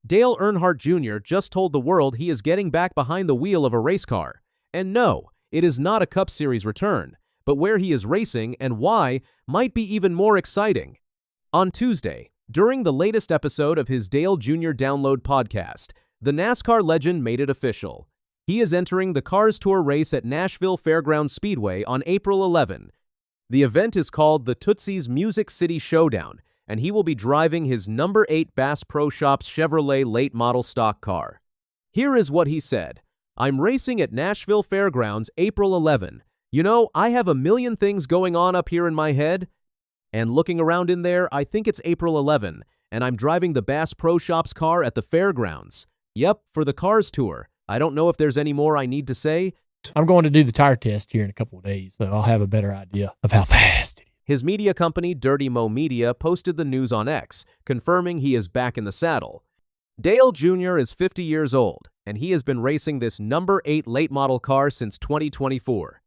Dale Earnhardt Jr. just told the world he is getting back behind the wheel of a race car. And no, it is not a Cup Series return, but where he is racing and why might be even more exciting. On Tuesday, during the latest episode of his Dale Jr. Download podcast, the NASCAR legend made it official. He is entering the Cars Tour race at Nashville Fairgrounds Speedway on April 11. The event is called the Tootsie's Music City Showdown, and he will be driving his number 8 Bass Pro Shops Chevrolet late model stock car. Here is what he said. "I'm racing at Nashville Fairgrounds April 11. You know, I have a million things going on up here in my head. And looking around in there, I think it's April 11, and I'm driving the Bass Pro Shops car at the fairgrounds. Yep, for the Cars Tour. I don't know if there's any more I need to say." I'm going to do the tire test here in a couple of days, so I'll have a better idea of how fast it is. His media company, Dirty Mo Media, posted the news on X, confirming he is back in the saddle. Dale Jr. is 50 years old, and he has been racing this number 8 late model car since 2024.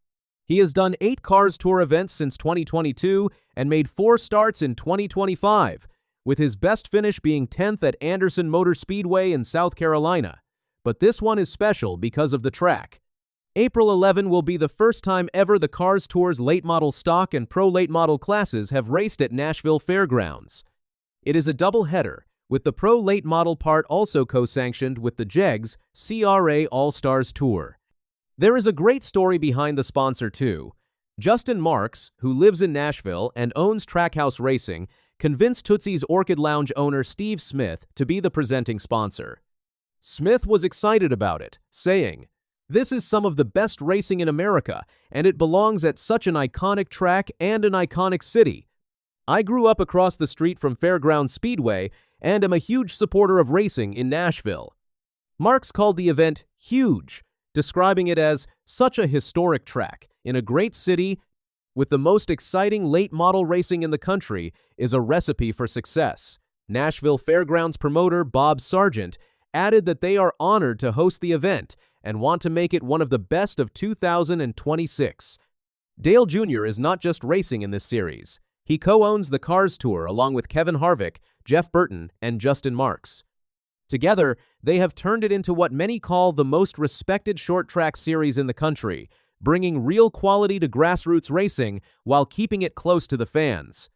He has done 8 Cars Tour events since 2022 and made 4 starts in 2025, with his best finish being 10th at Anderson Motor Speedway in South Carolina. But this one is special because of the track. April 11 will be the first time ever the Cars Tour's late model stock and pro late model classes have raced at Nashville Fairgrounds. It is a double-header, with the pro late model part also co-sanctioned with the JEGS CRA All-Stars Tour. There is a great story behind the sponsor too. Justin Marks, who lives in Nashville and owns Trackhouse Racing, convinced Tootsie's Orchid Lounge owner Steve Smith to be the presenting sponsor. Smith was excited about it, saying, "This is some of the best racing in America, and it belongs at such an iconic track and an iconic city. I grew up across the street from Fairgrounds Speedway and am a huge supporter of racing in Nashville." Marks called the event huge, describing it as such a historic track in a great city with the most exciting late model racing in the country is a recipe for success. Nashville Fairgrounds promoter Bob Sargent added that they are honored to host the event and want to make it one of the best of 2026. Dale Jr. is not just racing in this series. He co-owns the Cars Tour along with Kevin Harvick, Jeff Burton, and Justin Marks. Together, they have turned it into what many call the most respected short track series in the country, bringing real quality to grassroots racing while keeping it close to the fans.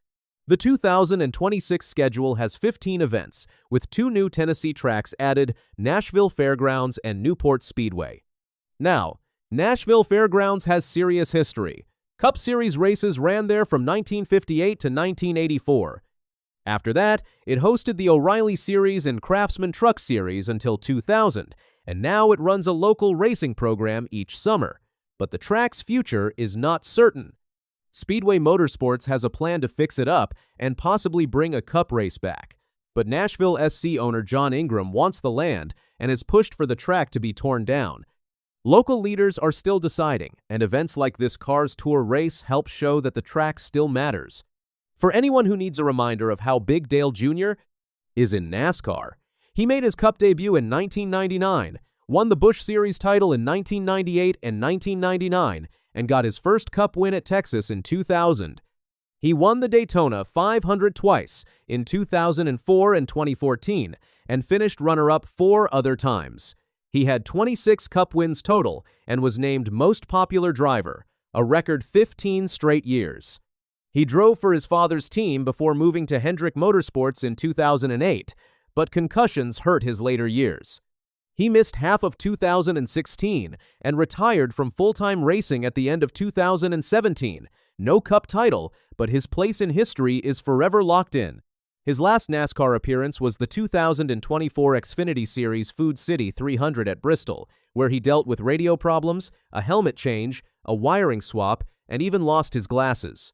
The 2026 schedule has 15 events, with 2 new Tennessee tracks added, Nashville Fairgrounds and Newport Speedway. Now, Nashville Fairgrounds has serious history. Cup Series races ran there from 1958 to 1984. After that, it hosted the O'Reilly Series and Craftsman Truck Series until 2000, and now it runs a local racing program each summer. But the track's future is not certain. Speedway Motorsports has a plan to fix it up and possibly bring a Cup race back. But Nashville SC owner John Ingram wants the land and has pushed for the track to be torn down. Local leaders are still deciding, and events like this Cars Tour race help show that the track still matters. For anyone who needs a reminder of how big Dale Jr. is in NASCAR, he made his Cup debut in 1999, won the Busch Series title in 1998 and 1999, and got his first Cup win at Texas in 2000. He won the Daytona 500 twice in 2004 and 2014, and finished runner-up 4 other times. He had 26 Cup wins total and was named Most Popular Driver, a record 15 straight years. He drove for his father's team before moving to Hendrick Motorsports in 2008, but concussions hurt his later years. He missed half of 2016 and retired from full-time racing at the end of 2017. No Cup title, but his place in history is forever locked in. His last NASCAR appearance was the 2024 Xfinity Series Food City 300 at Bristol, where he dealt with radio problems, a helmet change, a wiring swap, and even lost his glasses.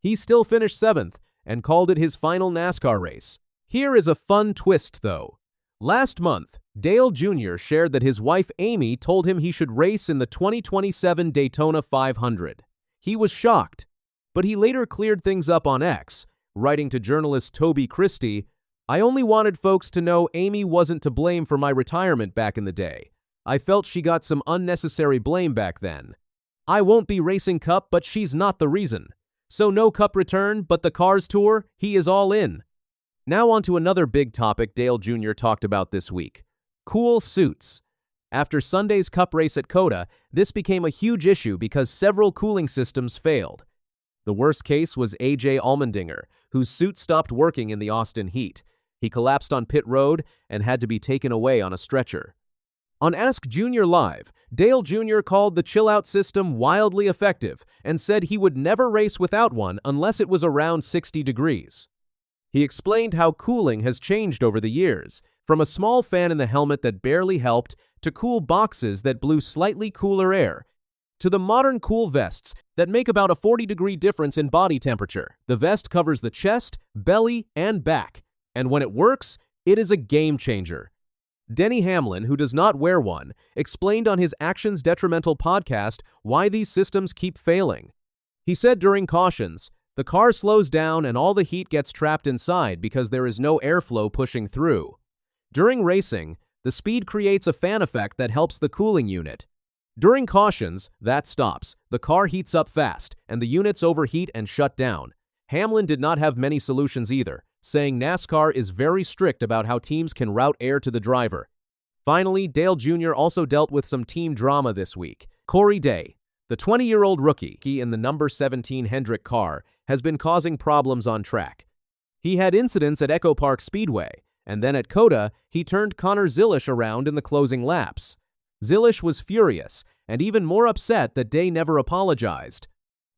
He still finished 7th and called it his final NASCAR race. Here is a fun twist, though. Last month, Dale Jr. shared that his wife Amy told him he should race in the 2027 Daytona 500. He was shocked, but he later cleared things up on X, writing to journalist Toby Christie, "I only wanted folks to know Amy wasn't to blame for my retirement back in the day. I felt she got some unnecessary blame back then. I won't be racing Cup, but she's not the reason. So no Cup return, but the Cars Tour, he is all in." Now on to another big topic Dale Jr. talked about this week: cool suits. After Sunday's Cup race at COTA, this became a huge issue because several cooling systems failed. The worst case was A.J. Allmendinger, whose suit stopped working in the Austin heat. He collapsed on pit road and had to be taken away on a stretcher. On Ask Jr. Live, Dale Jr. called the chill-out system wildly effective and said he would never race without one unless it was around 60 degrees. He explained how cooling has changed over the years, from a small fan in the helmet that barely helped to cool boxes that blew slightly cooler air, to the modern cool vests that make about a 40-degree difference in body temperature. The vest covers the chest, belly, and back, and when it works, it is a game changer. Denny Hamlin, who does not wear one, explained on his Actions Detrimental podcast why these systems keep failing. He said during cautions, the car slows down and all the heat gets trapped inside because there is no airflow pushing through. During racing, the speed creates a fan effect that helps the cooling unit. During cautions, that stops. The car heats up fast, and the units overheat and shut down. Hamlin did not have many solutions either, saying NASCAR is very strict about how teams can route air to the driver. Finally, Dale Jr. also dealt with some team drama this week. Corey Day, the 20-year-old rookie in the number 17 Hendrick car, has been causing problems on track. He had incidents at Echo Park Speedway, and then at COTA, he turned Connor Zilisch around in the closing laps. Zilisch was furious, and even more upset that Day never apologized.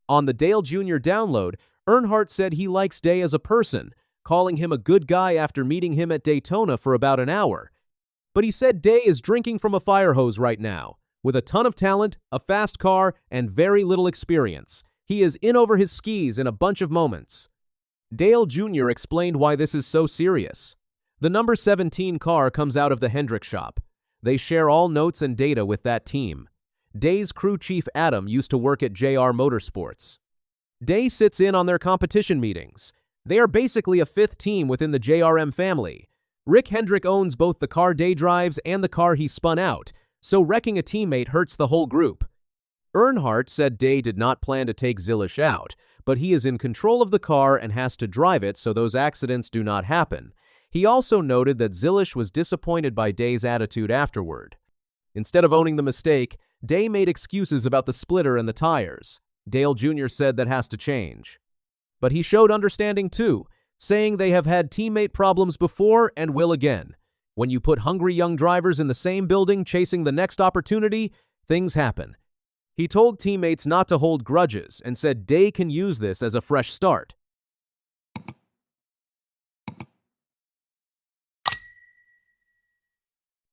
On the Dale Jr. download, Earnhardt said he likes Day as a person, calling him a good guy after meeting him at Daytona for about an hour. But he said Day is drinking from a fire hose right now. With a ton of talent, a fast car, and very little experience, he is in over his skis in a bunch of moments. Dale Jr. explained why this is so serious. The number 17 car comes out of the Hendrick shop. They share all notes and data with that team. Day's crew chief Adam used to work at JR Motorsports. Day sits in on their competition meetings. They are basically a fifth team within the JRM family. Rick Hendrick owns both the car Day drives and the car he spun out, so wrecking a teammate hurts the whole group. Earnhardt said Day did not plan to take Zilisch out, but he is in control of the car and has to drive it so those accidents do not happen. He also noted that Zilisch was disappointed by Day's attitude afterward. Instead of owning the mistake, Day made excuses about the splitter and the tires. Dale Jr. said that has to change. But he showed understanding too, saying they have had teammate problems before and will again. When you put hungry young drivers in the same building chasing the next opportunity, things happen. He told teammates not to hold grudges and said Day can use this as a fresh start.